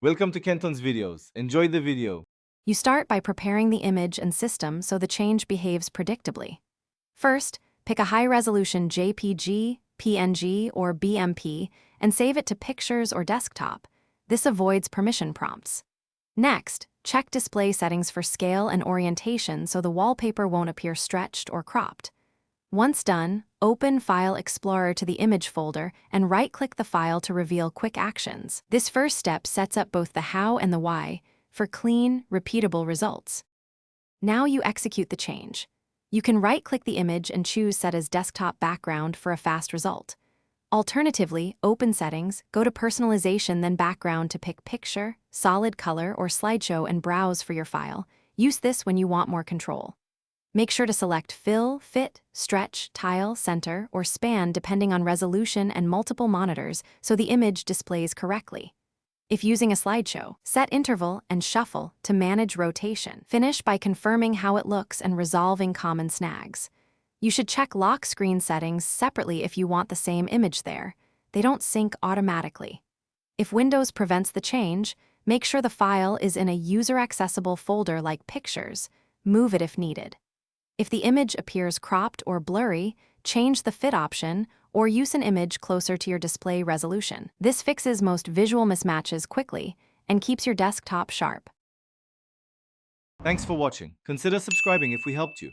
Welcome to Kenton's videos. Enjoy the video. You start by preparing the image and system so the change behaves predictably. First, pick a high-resolution JPG, PNG, or BMP and save it to Pictures or Desktop. This avoids permission prompts. Next, check display settings for scale and orientation so the wallpaper won't appear stretched or cropped. Once done, open File Explorer to the image folder and right-click the file to reveal quick actions. This first step sets up both the how and the why for clean, repeatable results. Now you execute the change. You can right-click the image and choose Set as Desktop Background for a fast result. Alternatively, open Settings, go to Personalization then Background to pick Picture, Solid Color, or Slideshow and browse for your file. Use this when you want more control. Make sure to select Fill, Fit, Stretch, Tile, Center, or Span depending on resolution and multiple monitors so the image displays correctly. If using a slideshow, set Interval and Shuffle to manage rotation. Finish by confirming how it looks and resolving common snags. You should check lock screen settings separately if you want the same image there. They don't sync automatically. If Windows prevents the change, make sure the file is in a user-accessible folder like Pictures. Move it if needed. If the image appears cropped or blurry, change the fit option or use an image closer to your display resolution. This fixes most visual mismatches quickly and keeps your desktop sharp. Thanks for watching. Consider subscribing if we helped you.